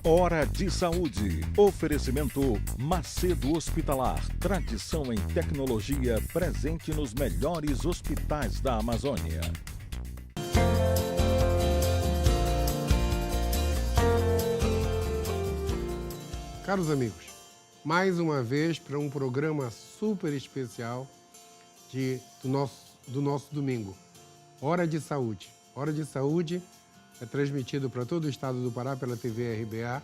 Hora de Saúde. Oferecimento Macedo Hospitalar. Tradição em tecnologia presente nos melhores hospitais da Amazônia. Caros amigos, mais uma vez para um programa super especial do nosso domingo. Hora de Saúde. Hora de Saúde é transmitido para todo o estado do Pará pela TV RBA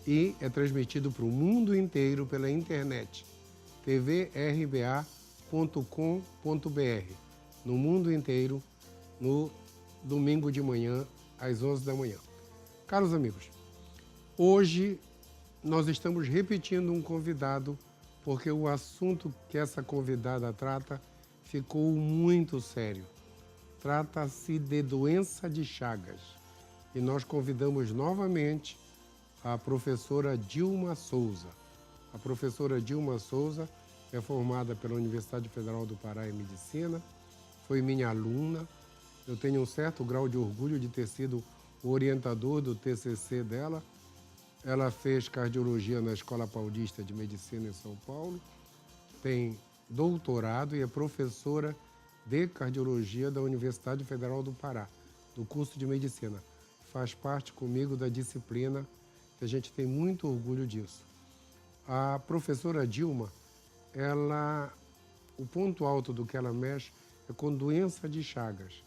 e é transmitido para o mundo inteiro pela internet, tvrba.com.br, no mundo inteiro, no domingo de manhã, às 11 da manhã. Caros amigos, hoje nós estamos repetindo um convidado, porque o assunto que essa convidada trata ficou muito sério. Trata-se de doença de Chagas. E nós convidamos novamente a professora Dilma Souza. A professora Dilma Souza é formada pela Universidade Federal do Pará em Medicina, foi minha aluna. Eu tenho um certo grau de orgulho de ter sido o orientador do TCC dela. Ela fez cardiologia na Escola Paulista de Medicina em São Paulo, tem doutorado e é professora de cardiologia da Universidade Federal do Pará, do curso de medicina. Faz parte comigo da disciplina, que a gente tem muito orgulho disso. A professora Dilma, o ponto alto do que ela mexe é com doença de Chagas.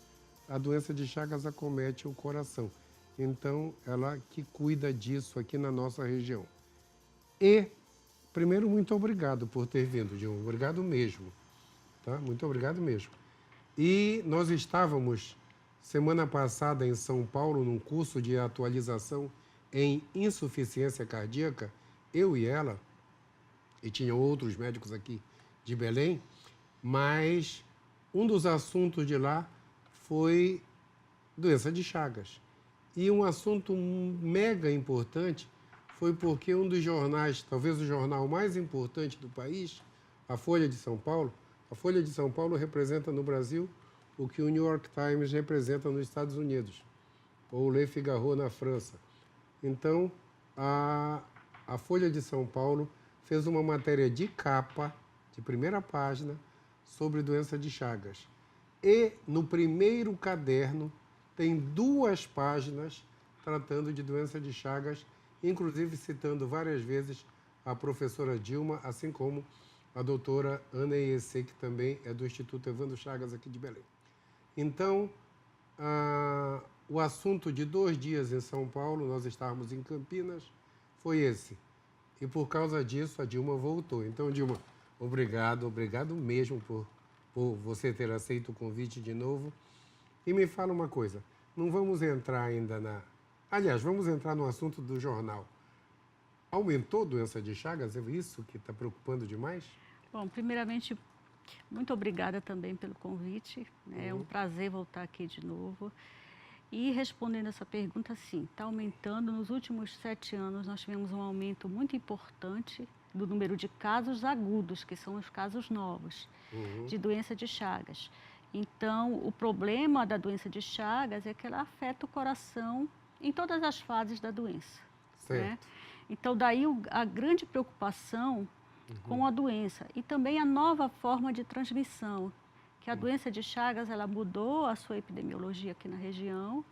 A doença de Chagas acomete o coração. Então, ela que cuida disso aqui na nossa região. E, primeiro, muito obrigado por ter vindo, Dilma. Obrigado mesmo. Tá? Muito obrigado mesmo. E nós estávamos, semana passada, em São Paulo, num curso de atualização em insuficiência cardíaca, eu e ela, e tinham outros médicos aqui de Belém, mas um dos assuntos de lá foi doença de Chagas. E um assunto mega importante foi porque um dos jornais, talvez o jornal mais importante do país, a Folha de São Paulo representa no Brasil o que o New York Times representa nos Estados Unidos, ou o Le Figaro na França. Então, a Folha de São Paulo fez uma matéria de capa, de primeira página, sobre doença de Chagas. E no primeiro caderno tem 2 páginas tratando de doença de Chagas, inclusive citando várias vezes a professora Dilma, assim como a doutora Ana Iecê, que também é do Instituto Evandro Chagas aqui de Belém. Então, o assunto de 2 dias em São Paulo, nós estávamos em Campinas, foi esse. E por causa disso, a Dilma voltou. Então, Dilma, obrigado mesmo por você ter aceito o convite de novo. E me fala uma coisa, não vamos entrar ainda Aliás, vamos entrar no assunto do jornal. Aumentou a doença de Chagas? É isso que está preocupando demais? Bom, primeiramente, muito obrigada também pelo convite. É um prazer voltar aqui de novo. E respondendo essa pergunta, sim, está aumentando. Nos últimos 7 anos, nós tivemos um aumento muito importante do número de casos agudos, que são os casos novos, de doença de Chagas. Então, o problema da doença de Chagas é que ela afeta o coração em todas as fases da doença. Certo. Né? Então, daí a grande preocupação com a doença e também a nova forma de transmissão, que a doença de Chagas, ela mudou a sua epidemiologia aqui na região.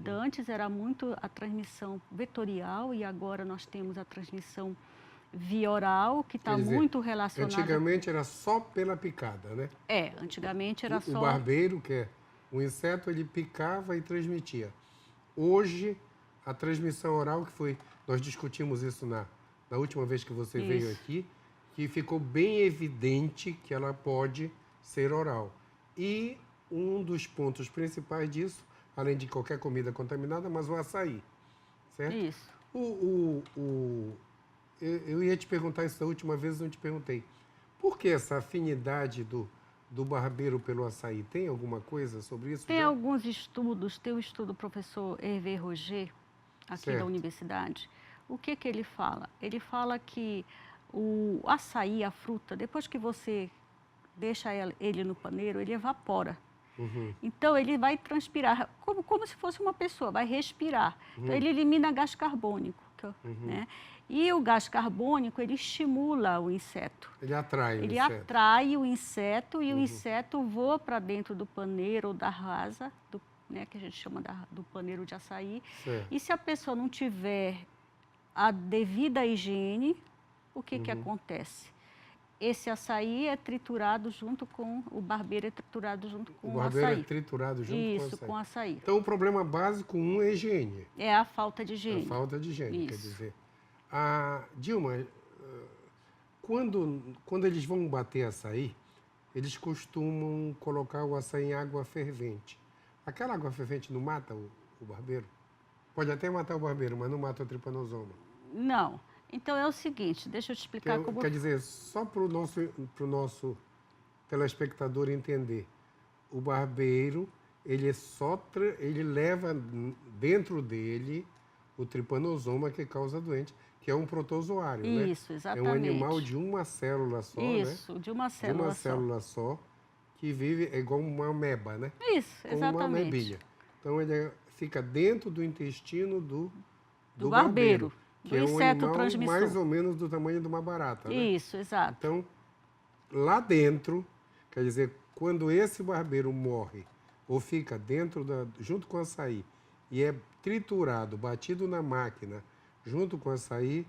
Antes era muito a transmissão vetorial e agora nós temos a transmissão via oral, que está muito relacionada... Antigamente era só pela picada, né? Antigamente era só... O barbeiro, que é o inseto, ele picava e transmitia. Hoje, a transmissão oral, que foi... Nós discutimos isso na última vez que você veio aqui, que ficou bem evidente que ela pode ser oral. E um dos pontos principais disso, além de qualquer comida contaminada, mas o açaí, certo? Isso. Eu ia te perguntar isso da última vez, não te perguntei. Por que essa afinidade do barbeiro pelo açaí? Tem alguma coisa sobre isso? Tem alguns estudos, tem o estudo do professor Hervé Roger, aqui da universidade. O que ele fala? Ele fala que o açaí, a fruta, depois que você deixa ele no paneiro, ele evapora. Então, ele vai transpirar, como se fosse uma pessoa, vai respirar. Então, ele elimina gás carbônico, carbônica, né? E o gás carbônico, ele estimula o inseto. Ele atrai o Ele inseto. atrai o inseto e o inseto voa para dentro do paneiro ou da rasa, né, que a gente chama do paneiro de açaí. Certo. E se a pessoa não tiver a devida higiene, o que que acontece? Esse açaí é triturado junto com o barbeiro, é triturado junto com o barbeiro açaí. é triturado junto Isso, com o açaí. com açaí. Então, o problema básico é a higiene. É a falta de higiene. A falta de higiene, quer Isso. dizer. Dilma, quando eles vão bater açaí, eles costumam colocar o açaí em água fervente. Aquela água fervente não mata o barbeiro? Pode até matar o barbeiro, mas não mata o tripanosoma. Não. Então é o seguinte, deixa eu te explicar como... Quer dizer, só para o nosso telespectador entender, o barbeiro, ele leva dentro dele o tripanosoma que causa doente, que é um protozoário, né? Isso, exatamente. É um animal de uma célula só, Isso, né? de uma célula de uma só. célula só, que vive, é igual uma ameba, né? Isso, Como exatamente. uma amebinha. Então, ele fica dentro do intestino do barbeiro, que do é um inseto animal transmissor. mais ou menos do tamanho de uma barata, né? Isso, exato. Então, lá dentro, quer dizer, quando esse barbeiro morre ou fica dentro junto com o açaí e é triturado, batido na máquina junto com o açaí,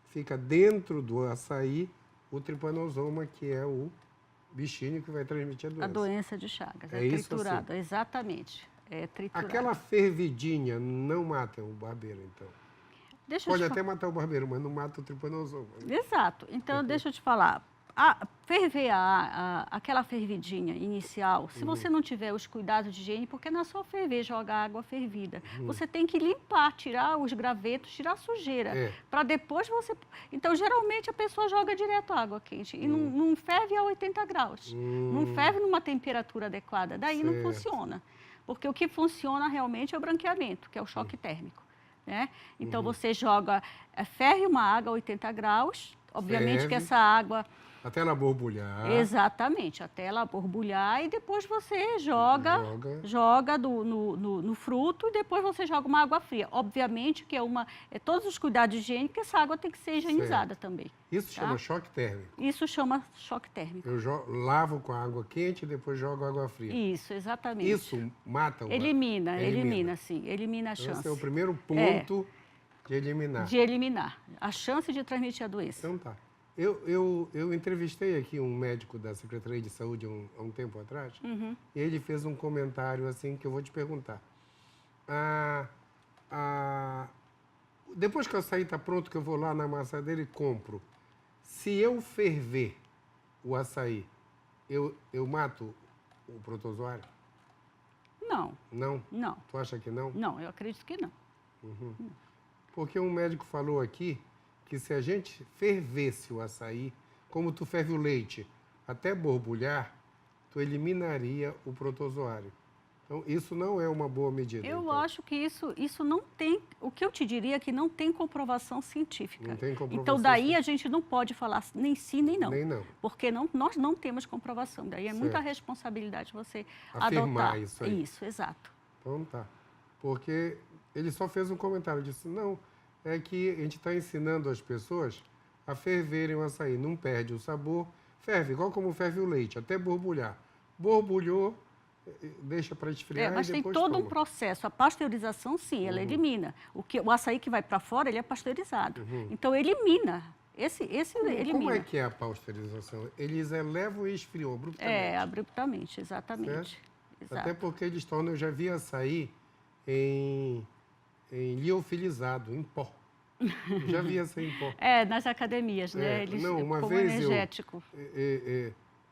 fica dentro do açaí o tripanosoma, que é o bichinho que vai transmitir a doença. A doença de Chagas, É isso triturado, assim. exatamente. É triturado. Aquela fervidinha não mata o barbeiro, então? Deixa eu Pode te até matar o barbeiro, mas não mata o tripanosoma. Exato. Então, deixa eu te falar. Ferver aquela fervidinha inicial, se você não tiver os cuidados de higiene, porque não é só ferver, jogar água fervida. Você tem que limpar, tirar os gravetos, tirar a sujeira. Para depois você... Então, geralmente, a pessoa joga direto água quente. E não ferve a 80 graus. Não ferve numa temperatura adequada. Daí não funciona. Porque o que funciona realmente é o branqueamento, que é o choque térmico. Né? Então, você joga... ferve uma água a 80 graus. Obviamente que essa água... Até ela borbulhar. Exatamente, até ela borbulhar e depois você joga no fruto e depois você joga uma água fria. Obviamente que todos os cuidados higiênicos, essa água tem que ser higienizada também. Isso chama choque térmico? Isso chama choque térmico. Eu lavo com água quente e depois jogo água fria. Isso, exatamente. Isso mata o Elimina, sim, elimina a chance. Esse é o primeiro ponto de eliminar. De eliminar, a chance de transmitir a doença. Então tá. Eu entrevistei aqui um médico da Secretaria de Saúde há um tempo atrás, e ele fez um comentário assim que eu vou te perguntar. Depois que o açaí está pronto, que eu vou lá na amassadeira e compro, se eu ferver o açaí, eu mato o protozoário? Não. Não? Não. Tu acha que não? Não, eu acredito que não. Porque um médico falou aqui que se a gente fervesse o açaí, como tu ferve o leite, até borbulhar, tu eliminaria o protozoário. Então, isso não é uma boa medida. Eu então. acho que isso não tem... O que eu te diria é que não tem comprovação científica. Não tem comprovação então, daí científica. a gente não pode falar nem sim, nem não. Nem não. Porque nós não temos comprovação. Daí é muita responsabilidade você afirmar adotar. Isso aí. Isso, exato. Então, tá. Porque ele só fez um comentário, disse, não, é que a gente está ensinando as pessoas a ferverem o açaí. Não perde o sabor, ferve, igual como ferve o leite, até borbulhar. Borbulhou, deixa para esfriar mas e depois tem todo toma. um processo. A pasteurização, sim, ela elimina. O açaí que vai para fora, ele é pasteurizado. Então, elimina. Esse elimina. Como é que é a pasteurização? Eles elevam e esfriam abruptamente. Abruptamente, exatamente. Exato. Até porque eles tornam, eu já vi açaí em liofilizado, em pó. Já vi açaí em pó. Nas academias, né? Eles, não, uma como vez energético.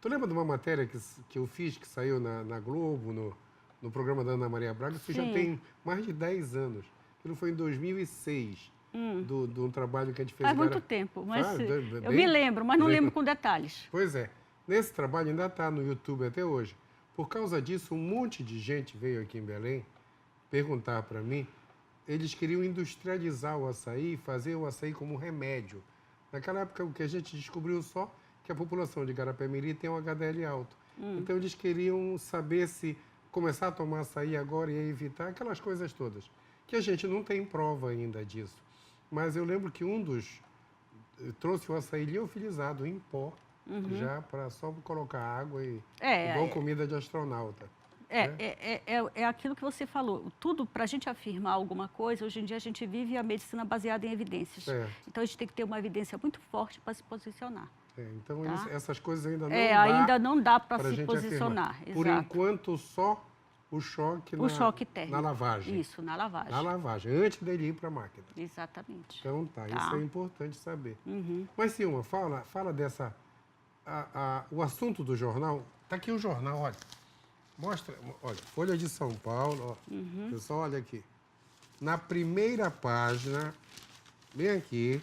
Tu lembra de uma matéria que eu fiz, que saiu na Globo, no programa da Ana Maria Braga? Isso já tem mais de 10 anos. Aquilo foi em 2006, de um trabalho que a gente fez. Faz muito tempo, mas eu bem, me lembro, mas não lembro com detalhes. Pois é. Nesse trabalho ainda está no YouTube até hoje. Por causa disso, um monte de gente veio aqui em Belém perguntar para mim. Eles queriam industrializar o açaí, fazer o açaí como remédio. Naquela época, o que a gente descobriu só que a população de Garapé-Miri tem um HDL alto. Então, eles queriam saber se começar a tomar açaí agora e evitar aquelas coisas todas, que a gente não tem prova ainda disso. Mas eu lembro que trouxe o açaí liofilizado em pó, já para só colocar água e igual comida de astronauta. É aquilo que você falou. Tudo, para a gente afirmar alguma coisa, hoje em dia a gente vive a medicina baseada em evidências. Então a gente tem que ter uma evidência muito forte para se posicionar. Então tá? essas coisas ainda não dá para se posicionar. Por enquanto, só o choque térmico. Na lavagem. Isso, na lavagem. Na lavagem, antes dele ir para a máquina. Exatamente. Então isso é importante saber. Mas, Silma, fala dessa... o assunto do jornal, está aqui o jornal, olha. Mostra, olha, Folha de São Paulo, ó. Pessoal, olha aqui. Na primeira página, bem aqui,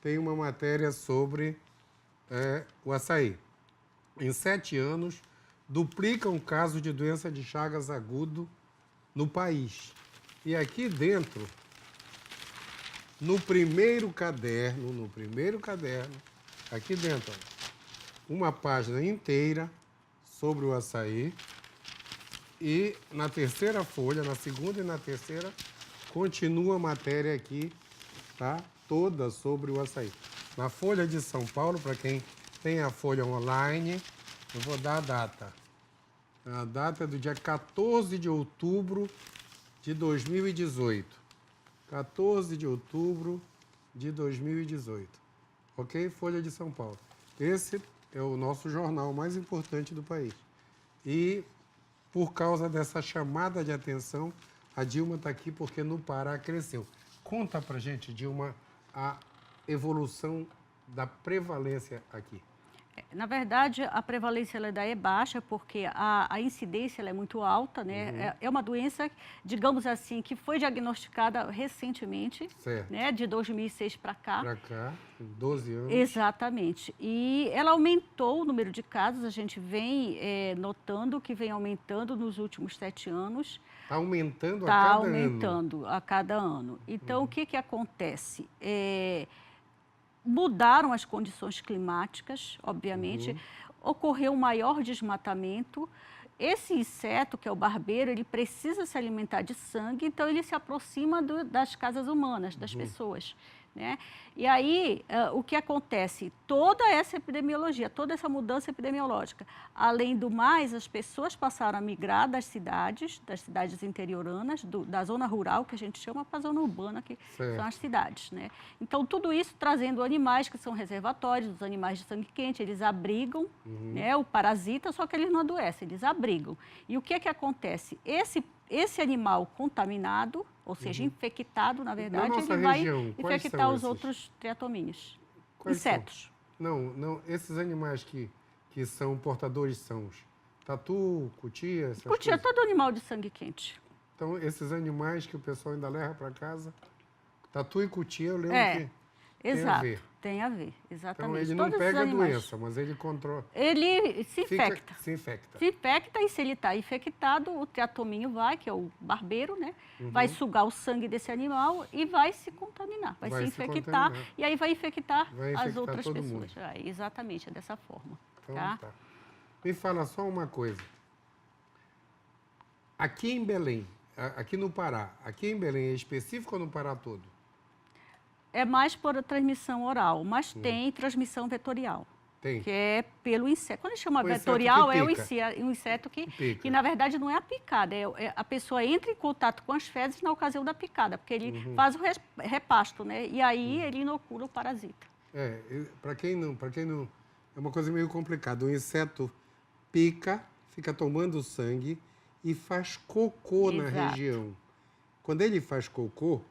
tem uma matéria sobre o açaí. Em 7 anos, duplica um caso de doença de Chagas agudo no país. E aqui dentro, no primeiro caderno, aqui dentro, ó, uma página inteira sobre o açaí. E na terceira folha, na segunda e na terceira, continua a matéria aqui, tá? Toda sobre o açaí. Na Folha de São Paulo, para quem tem a Folha online, eu vou dar a data. A data é do dia 14 de outubro de 2018. 14 de outubro de 2018. Ok? Folha de São Paulo. Esse é o nosso jornal mais importante do país. E, por causa dessa chamada de atenção, a Dilma está aqui porque no Pará cresceu. Conta pra gente, Dilma, a evolução da prevalência aqui. Na verdade, a prevalência ela é baixa porque a incidência ela é muito alta, né? É uma doença, digamos assim, que foi diagnosticada recentemente, né? De 2006 para cá. Para cá, 12 anos. Exatamente. E ela aumentou o número de casos, a gente vem notando que vem aumentando nos últimos 7 anos. Está aumentando a cada ano? Está aumentando a cada ano. Então, o que acontece? Mudaram as condições climáticas, obviamente, ocorreu um maior desmatamento. Esse inseto, que é o barbeiro, ele precisa se alimentar de sangue, então ele se aproxima das casas humanas, das pessoas, né? E aí, o que acontece? Toda essa epidemiologia, toda essa mudança epidemiológica, além do mais, as pessoas passaram a migrar das cidades interioranas, da zona rural, que a gente chama, para a zona urbana, que são as cidades, né? Então, tudo isso trazendo animais que são reservatórios, os animais de sangue quente, eles abrigam, né, o parasita, só que eles não adoecem, eles abrigam. E o que acontece? Esse animal contaminado, ou seja, infectado, na verdade, ele vai infectar os outros triatomíneos. Insetos. Não, esses animais que são portadores são os tatu, cutia, essas coisas? Cutia, todo animal de sangue quente. Então, esses animais que o pessoal ainda leva para casa, tatu e cutia, eu lembro que exato, tem a ver, exatamente. Então, ele não pega a doença, mas ele controla. Ele se infecta. Se infecta. Se infecta, e se ele está infectado, o triatominho vai, que é o barbeiro, né? Vai sugar o sangue desse animal e vai se contaminar, vai se infectar, e aí vai infectar as outras pessoas. Exatamente, é dessa forma. Então, tá? Me fala só uma coisa. Aqui em Belém, aqui no Pará, aqui em Belém é específico ou no Pará todo? É mais por transmissão oral, mas tem transmissão vetorial. Tem. Que é pelo inseto. Quando a gente chama vetorial, é um inseto que, na verdade, não é a picada. A pessoa entra em contato com as fezes na ocasião da picada, porque ele faz o repasto, né? E aí ele inocula o parasita. Para quem não... É uma coisa meio complicada. O inseto pica, fica tomando sangue e faz cocô na região. Quando ele faz cocô,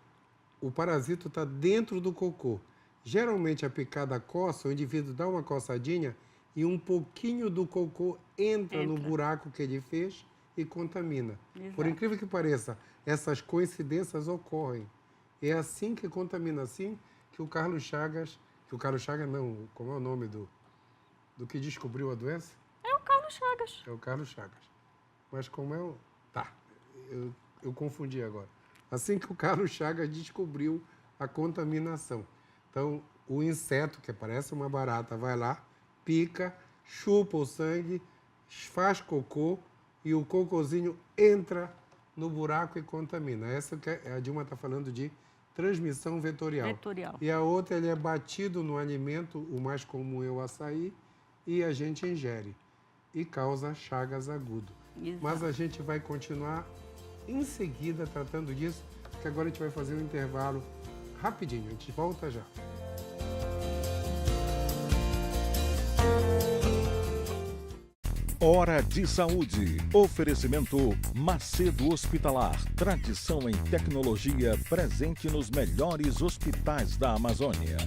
o parasito está dentro do cocô. Geralmente a picada coça, o indivíduo dá uma coçadinha e um pouquinho do cocô entra no buraco que ele fez e contamina. Por incrível que pareça, essas coincidências ocorrem. É assim que contamina, assim que o Carlos Chagas... não, como é o nome do que descobriu a doença? É o Carlos Chagas. É o Carlos Chagas. Mas como é o... Tá, eu confundi agora. Assim que o Carlos Chagas descobriu a contaminação. Então, o inseto, que parece uma barata, vai lá, pica, chupa o sangue, faz cocô e o cocôzinho entra no buraco e contamina. Essa que a Dilma está falando de transmissão vetorial. Vetorial. E a outra, ele é batido no alimento, o mais comum é o açaí, e a gente ingere. E causa chagas agudo. Exato. Mas a gente vai continuar em seguida tratando disso, porque agora a gente vai fazer um intervalo rapidinho. A gente volta já. Hora de Saúde. Oferecimento Macedo Hospitalar. Tradição em tecnologia presente nos melhores hospitais da Amazônia.